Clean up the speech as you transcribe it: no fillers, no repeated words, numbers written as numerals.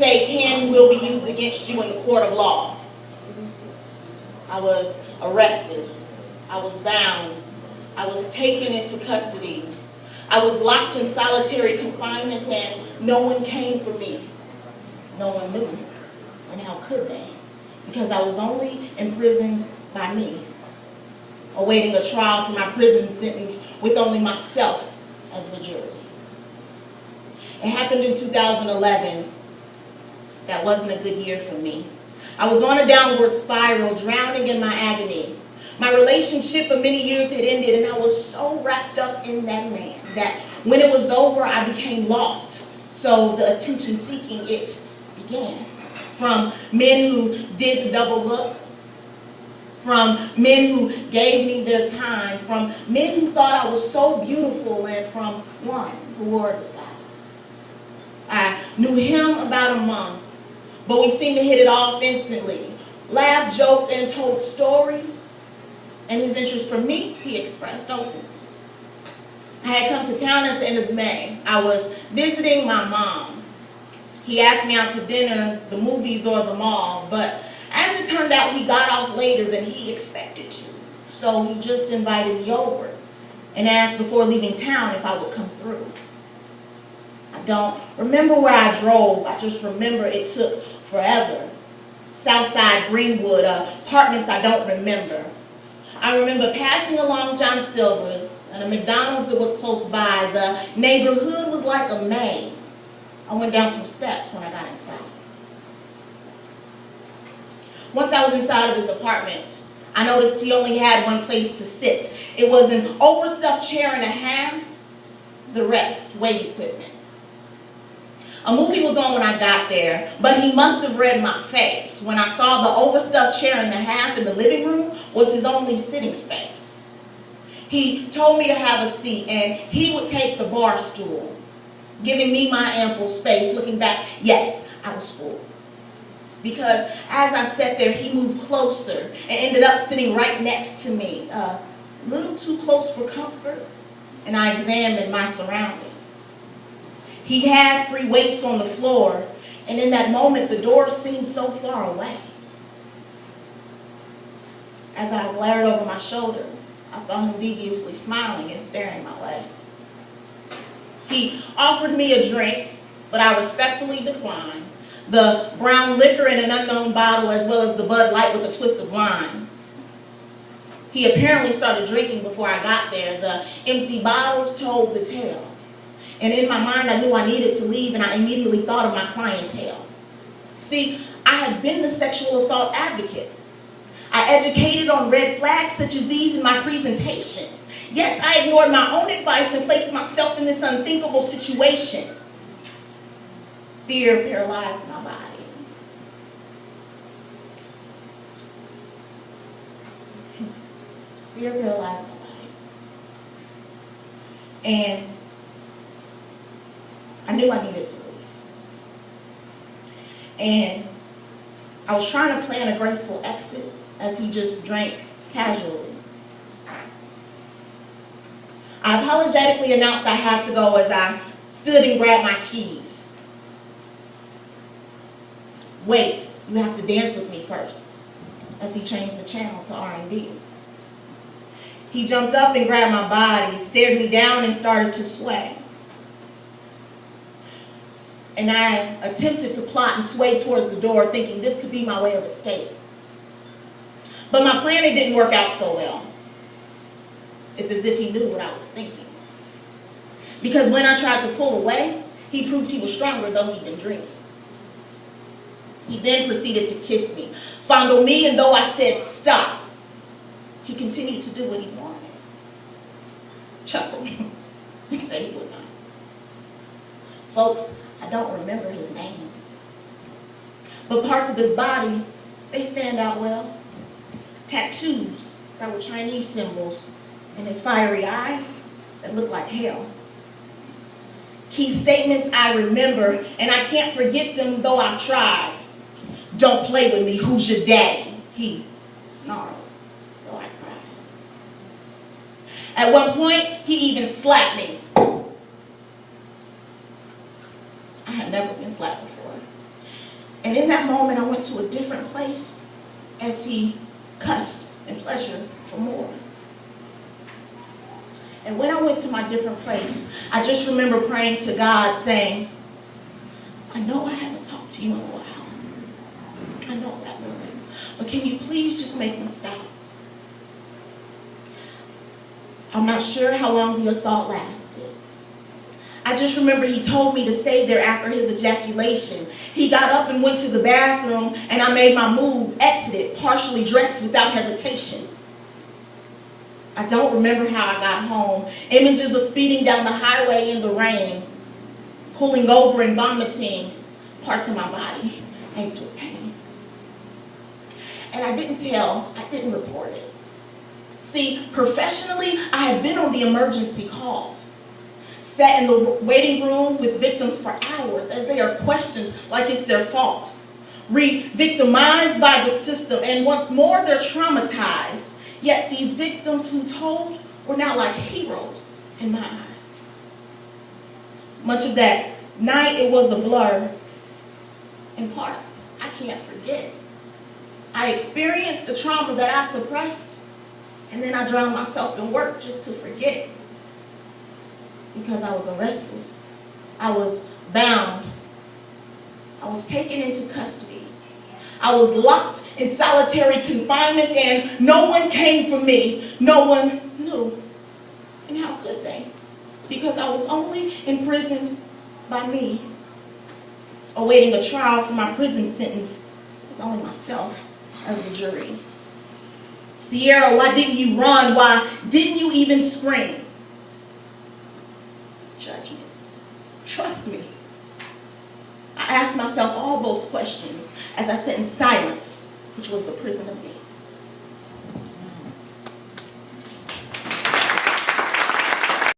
say can and will be used against you in the court of law. I was arrested. I was bound. I was taken into custody. I was locked in solitary confinement and no one came for me. No one knew. And how could they? Because I was only imprisoned by me, awaiting a trial for my prison sentence with only myself as the jury. It happened in 2011. That wasn't a good year for me. I was on a downward spiral, drowning in my agony. My relationship of many years had ended, and I was so wrapped up in that man that when it was over, I became lost. So the attention seeking, it began. From men who did the double look, from men who gave me their time, from men who thought I was so beautiful, and from one who wore a disguise. I knew him about a month, but we seemed to hit it off instantly. Laughed, joked, and told stories, and his interest for me, he expressed openly. I had come to town at the end of May. I was visiting my mom. He asked me out to dinner, the movies, or the mall, but as it turned out, he got off later than he expected to. So he just invited me over and asked before leaving town if I would come through. I don't remember where I drove. I just remember it took forever. Southside, Greenwood, apartments I don't remember. I remember passing along John Silver's and a McDonald's that was close by. The neighborhood was like a maze. I went down some steps when I got inside. Once I was inside of his apartment, I noticed he only had one place to sit. It was an overstuffed chair and a half, the rest, weight equipment. A movie was on when I got there, but he must have read my face when I saw the overstuffed chair and a half in the living room was his only sitting space. He told me to have a seat, and he would take the bar stool, giving me my ample space. Looking back, yes, I was full. Because as I sat there, he moved closer and ended up sitting right next to me, a little too close for comfort, and I examined my surroundings. He had free weights on the floor, and in that moment, the door seemed so far away. As I glared over my shoulder, I saw him deviously smiling and staring my way. He offered me a drink, but I respectfully declined. The brown liquor in an unknown bottle, as well as the Bud Light with a twist of lime. He apparently started drinking before I got there. The empty bottles told the tale. And in my mind, I knew I needed to leave, and I immediately thought of my clientele. See, I had been the sexual assault advocate. I educated on red flags such as these in my presentations. Yet I ignored my own advice and placed myself in this unthinkable situation. Fear paralyzed my body. Fear paralyzed my body. And I knew I needed to leave. And I was trying to plan a graceful exit as he just drank casually. I apologetically announced I had to go as I stood and grabbed my keys. Wait, you have to dance with me first, as he changed the channel to R&B. He jumped up and grabbed my body, stared me down, and started to sway. And I attempted to plot and sway towards the door, thinking this could be my way of escape. But my plan, it didn't work out so well. It's as if he knew what I was thinking. Because when I tried to pull away, he proved he was stronger, though he'd been drinking. He then proceeded to kiss me, fondle me, and though I said stop, he continued to do what he wanted. Chuckled and said he would not. Folks, I don't remember his name. But parts of his body, they stand out well. Tattoos that were Chinese symbols, and his fiery eyes that looked like hell. Key statements I remember, and I can't forget them though I've tried. Don't play with me, who's your daddy? He snarled, though I cried. At one point, he even slapped me. I had never been slapped before. And in that moment, I went to a different place as he cussed and pleasured for more. And when I went to my different place, I just remember praying to God saying, I know I haven't talked to you in a while. I know that, Lord. But can you please just make him stop? I'm not sure how long the assault lasted. I just remember he told me to stay there after his ejaculation. He got up and went to the bathroom, and I made my move, exited, partially dressed without hesitation. I don't remember how I got home. Images of speeding down the highway in the rain, pulling over and vomiting, parts of my body ached with pain. And I didn't report it. See, professionally, I had been on the emergency calls, sat in the waiting room with victims for hours as they are questioned like it's their fault, re-victimized by the system, and once more they're traumatized. Yet these victims who told were now like heroes in my eyes. Much of that night, it was a blur. In parts, I can't forget. I experienced the trauma that I suppressed, and then I drowned myself in work just to forget. Because I was arrested. I was bound. I was taken into custody. I was locked in solitary confinement, and no one came for me. No one knew. And how could they? Because I was only imprisoned by me. Awaiting a trial for my prison sentence was only myself as the jury. Sierra, why didn't you run? Why didn't you even scream? Judgment. Trust me. I asked myself all those questions as I sat in silence, which was the prison of me.